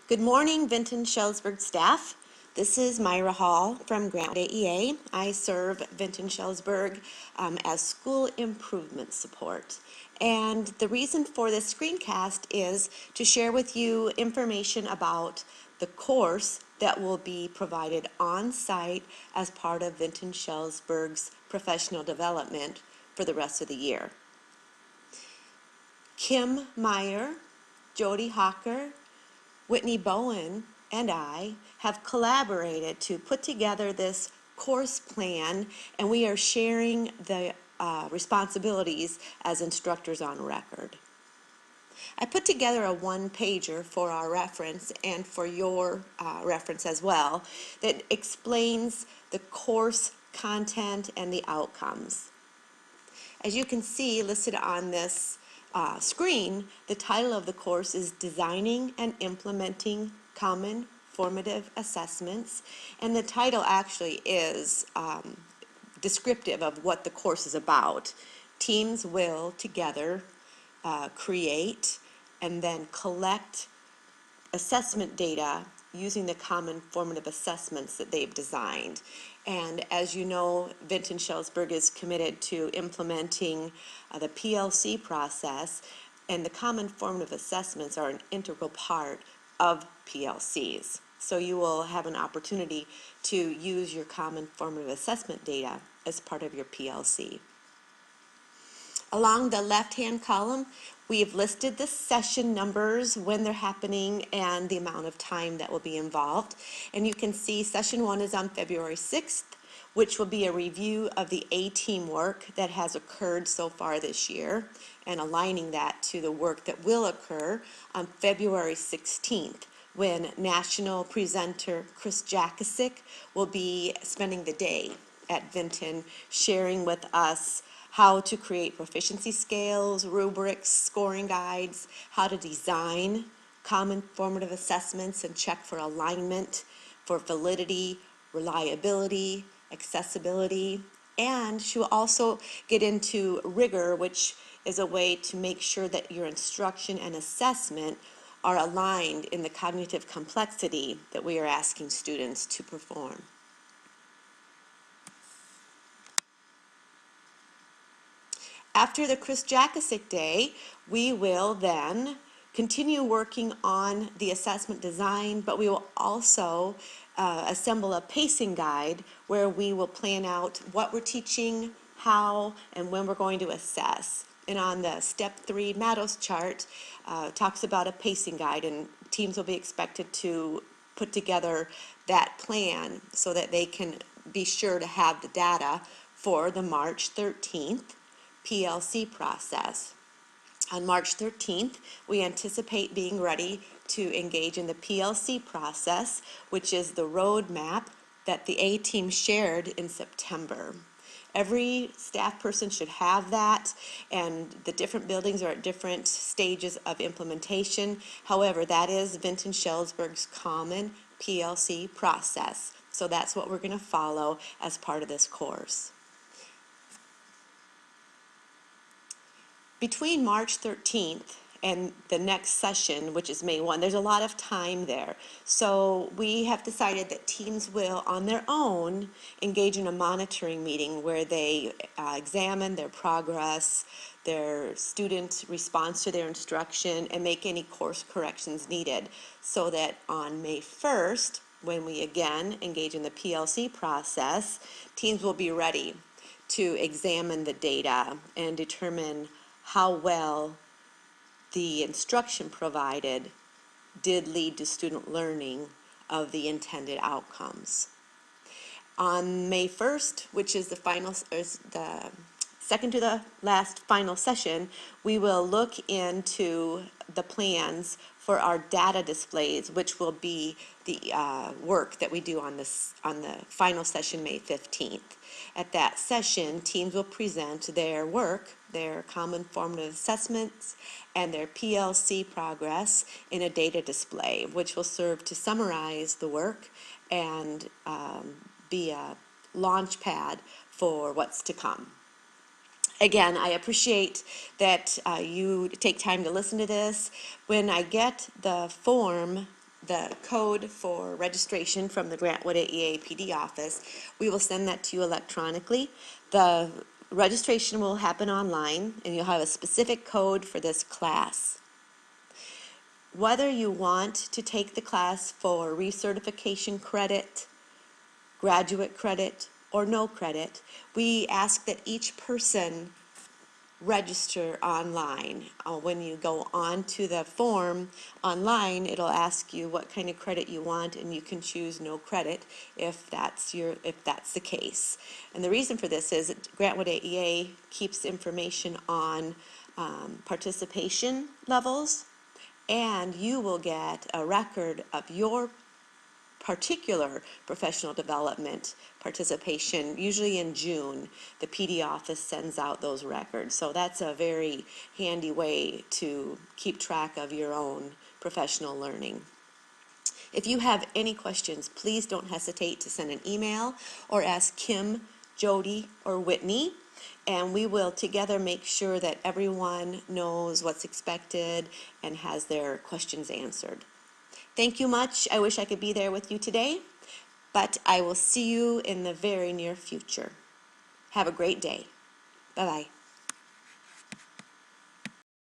Good morning, Vinton-Shellsburg staff. This is Myra Hall from Grant AEA. I serve Vinton-Shellsburg as school improvement support. And the reason for this screencast is to share with you information about the course that will be provided on site as part of Vinton-Shellsburg's professional development for the rest of the year. Kim Meyer, Jody Hocker, Whitney Bowen, and I have collaborated to put together this course plan, and we are sharing the responsibilities as instructors on record. I put together a one-pager for our reference and for your reference as well that explains the course content and the outcomes. As you can see listed on this screen, the title of the course is Designing and Implementing Common Formative Assessments, and the title actually is descriptive of what the course is about. Teams will together create and then collect assessment data using the common formative assessments that they've designed. And as you know, Vinton-Shellsburg is committed to implementing the PLC process, and the common formative assessments are an integral part of PLCs. So you will have an opportunity to use your common formative assessment data as part of your PLC. Along the left-hand column, we have listed the session numbers, when they're happening, and the amount of time that will be involved. And you can see session 1 is on February 6th, which will be a review of the A-team work that has occurred so far this year, and aligning that to the work that will occur on February 16th, when national presenter Chris Jakasic will be spending the day at Vinton sharing with us how to create proficiency scales, rubrics, scoring guides, how to design common formative assessments and check for alignment, for validity, reliability, accessibility, and she will also get into rigor, which is a way to make sure that your instruction and assessment are aligned in the cognitive complexity that we are asking students to perform. After the Chris Jakasic Day, we will then continue working on the assessment design, but we will also assemble a pacing guide where we will plan out what we're teaching, how, and when we're going to assess. And on the Step 3 Matos chart, talks about a pacing guide, and teams will be expected to put together that plan so that they can be sure to have the data for the March 13th PLC process. On March 13th, we anticipate being ready to engage in the PLC process, which is the roadmap that the A-team shared in September. Every staff person should have that, and the different buildings are at different stages of implementation. However, that is Vinton-Shellsburg's common PLC process. So that's what we're going to follow as part of this course. Between March 13th and the next session, which is May 1, there's a lot of time there. So we have decided that teams will, on their own, engage in a monitoring meeting where they examine their progress, their student response to their instruction, and make any course corrections needed, so that on May 1st, when we again engage in the PLC process, teams will be ready to examine the data and determine how well the instruction provided did lead to student learning of the intended outcomes. On May 1st, which is the second to the last final session, we will look into the plans for our data displays, which will be the work that we do on the final session, May 15th. At that session, teams will present their work, their common formative assessments, and their PLC progress in a data display, which will serve to summarize the work and be a launch pad for what's to come. Again, I appreciate that you take time to listen to this. When I get the form the code for registration from the Grantwood AEA PD office. We will send that to you electronically. The registration will happen online, and you'll have a specific code for this class. Whether you want to take the class for recertification credit, graduate credit, or no credit, we ask that each person register online. When you go onto the form online, it'll ask you what kind of credit you want, and you can choose no credit if that's the case. And the reason for this is that Grantwood AEA keeps information on participation levels, and you will get a record of your particular professional development participation. Usually in June, the PD office sends out those records. So that's a very handy way to keep track of your own professional learning. If you have any questions, please don't hesitate to send an email or ask Kim, Jody, or Whitney, and we will together make sure that everyone knows what's expected and has their questions answered. Thank you much. I wish I could be there with you today, but I will see you in the very near future. Have a great day. Bye-bye.